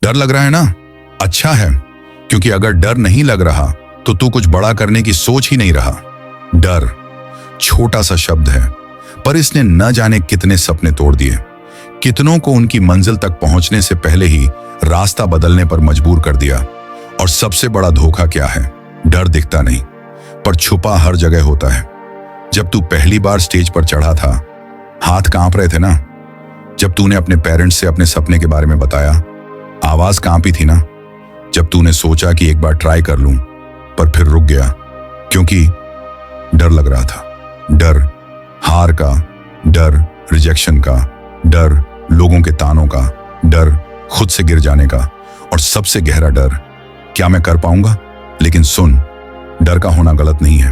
डर लग रहा है ना? अच्छा है, क्योंकि अगर डर नहीं लग रहा तो तू कुछ बड़ा करने की सोच ही नहीं रहा। डर छोटा सा शब्द है, पर इसने न जाने कितने सपने तोड़ दिए, कितनों को उनकी मंजिल तक पहुंचने से पहले ही रास्ता बदलने पर मजबूर कर दिया। और सबसे बड़ा धोखा क्या है? डर दिखता नहीं, पर छुपा हर जगह होता है। जब तू पहली बार स्टेज पर चढ़ा था, हाथ कांप रहे थे ना? जब तूने अपने पेरेंट्स से अपने सपने के बारे में बताया, आवाज कांपी थी ना? जब तूने सोचा कि एक बार ट्राई कर लूं, पर फिर रुक गया क्योंकि डर लग रहा था। डर हार का, डर रिजेक्शन का, डर लोगों के तानों का, डर खुद से गिर जाने का, और सबसे गहरा डर, क्या मैं कर पाऊंगा? लेकिन सुन, डर का होना गलत नहीं है,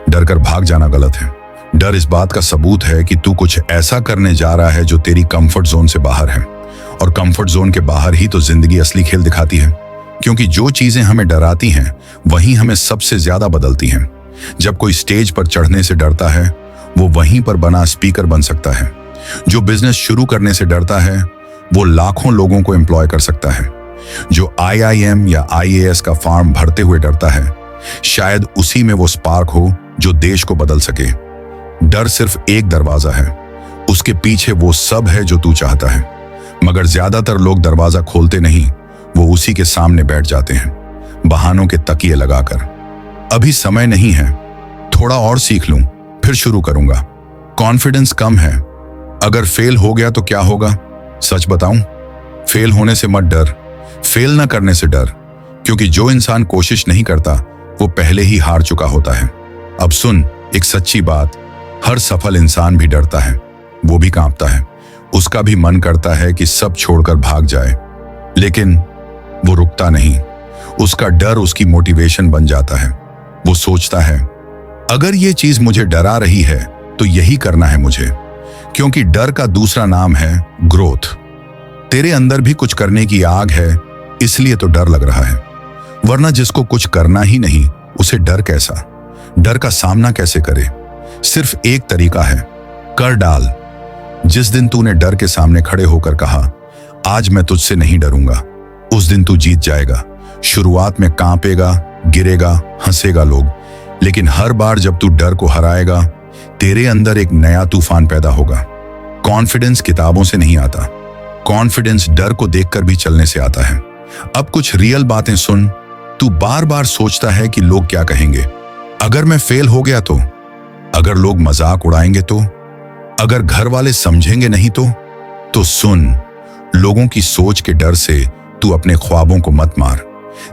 डर कर भाग जाना गलत है। डर इस बात का सबूत है कि तू कुछ ऐसा करने जा रहा है जो तेरी कंफर्ट जोन से बाहर है, और कंफर्ट जोन के बाहर ही तो जिंदगी असली खेल दिखाती है। क्योंकि जो चीजें हमें डराती हैं वही हमें सबसे ज्यादा बदलती हैं। जब कोई स्टेज पर चढ़ने से डरता है, वो वहीं पर बना स्पीकर बन सकता है। जो बिजनेस शुरू करने से डरता है, वो लाखों लोगों को एम्प्लॉय कर सकता है। जो IIM या IAS का फॉर्म भरते हुए डरता है, शायद उसी में वो स्पार्क हो जो देश को बदल सके। डर सिर्फ एक दरवाजा है, उसके पीछे वो सब है जो तू चाहता है, मगर ज्यादातर लोग दरवाजा खोलते नहीं, वो उसी के सामने बैठ जाते हैं, बहानों के तकिए लगाकर। अभी समय नहीं है, थोड़ा और सीख लूं, फिर शुरू करूंगा। कॉन्फिडेंस कम है। अगर फेल हो गया तो क्या होगा? सच बताऊं, फेल होने से मत डर, फेल ना करने से डर, क्योंकि जो इंसान कोशिश नहीं करता वो पहले ही हार चुका होता है। अब सुन एक सच्ची बात, हर सफल इंसान भी डरता है, वो भी कांपता है, उसका भी मन करता है कि सब छोड़कर भाग जाए, लेकिन वो रुकता नहीं। उसका डर उसकी मोटिवेशन बन जाता है। वो सोचता है, अगर ये चीज मुझे डरा रही है तो यही करना है मुझे, क्योंकि डर का दूसरा नाम है ग्रोथ। तेरे अंदर भी कुछ करने की आग है, इसलिए तो डर लग रहा है, वरना जिसको कुछ करना ही नहीं उसे डर कैसा? डर का सामना कैसे करे? सिर्फ एक तरीका है, कर डाल। जिस दिन तूने डर के सामने खड़े होकर कहा, आज मैं तुझसे नहीं डरूंगा, उस दिन तू जीत जाएगा। शुरुआत में कांपेगा, गिरेगा, हंसेगा लोग, लेकिन हर बार जब तू डर को हराएगा, तेरे अंदर एक नया तूफान पैदा होगा। कॉन्फिडेंस किताबों से नहीं आता, कॉन्फिडेंस डर को देखकर भी चलने से आता है। अब कुछ रियल बातें सुन। तू बार बार सोचता है कि लोग क्या कहेंगे, अगर मैं फेल हो गया तो, अगर लोग मजाक उड़ाएंगे तो, अगर घर वाले समझेंगे नहीं तो सुन, लोगों की सोच के डर से तू अपने ख्वाबों को मत मार।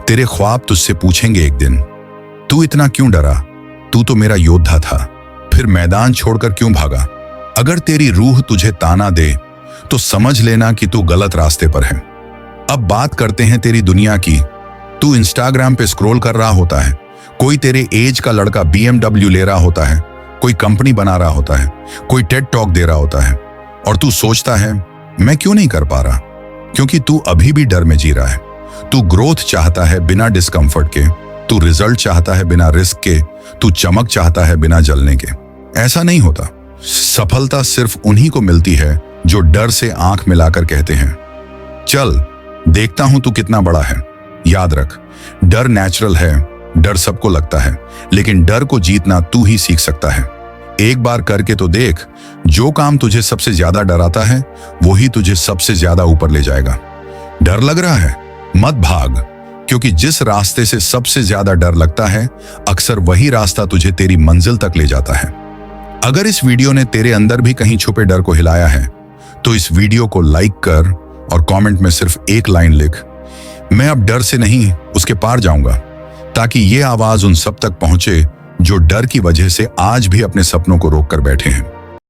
तेरे ख्वाब तुझसे पूछेंगे एक दिन, तू इतना क्यों डरा? तू तो मेरा योद्धा था, फिर मैदान छोड़कर क्यों भागा? अगर तेरी रूह तुझे ताना दे तो समझ लेना कि तू गलत रास्ते पर है। अब बात करते हैं तेरी दुनिया की। तू इंस्टाग्राम पे स्क्रॉल कर रहा होता है, कोई तेरे एज का लड़का BMW ले रहा होता है, कोई कंपनी बना रहा होता है, कोई टेड टॉक दे रहा होता है, और तू सोचता है मैं क्यों नहीं कर पा रहा? क्योंकि तू अभी भी डर में जी रहा है। तू ग्रोथ चाहता है बिना डिस्कंफर्ट के, तू रिजल्ट चाहता है बिना रिस्क के, तू चमक चाहता है बिना जलने के। ऐसा नहीं होता। सफलता सिर्फ उन्हीं को मिलती है जो डर से आंख मिलाकर कहते हैं, चल देखता हूं तू कितना बड़ा है। याद रख, डर नेचुरल है, डर सबको लगता है, लेकिन डर को जीतना तू ही सीख सकता है। एक बार करके तो देख, जो काम तुझे सबसे ज्यादा डराता है वही तुझे सबसे ज्यादा ऊपर ले जाएगा। डर लग रहा है, मत भाग, क्योंकि जिस रास्ते से सबसे ज्यादा डर लगता है, अक्सर वही रास्ता तुझे तेरी मंजिल तक ले जाता है। अगर इस वीडियो ने तेरे अंदर भी कहीं छुपे डर को हिलाया है, तो इस वीडियो को लाइक कर और कमेंट में सिर्फ एक लाइन लिख, मैं अब डर से नहीं उसके पार जाऊंगा, ताकि ये आवाज उन सब तक पहुंचे जो डर की वजह से आज भी अपने सपनों को रोक कर बैठे हैं।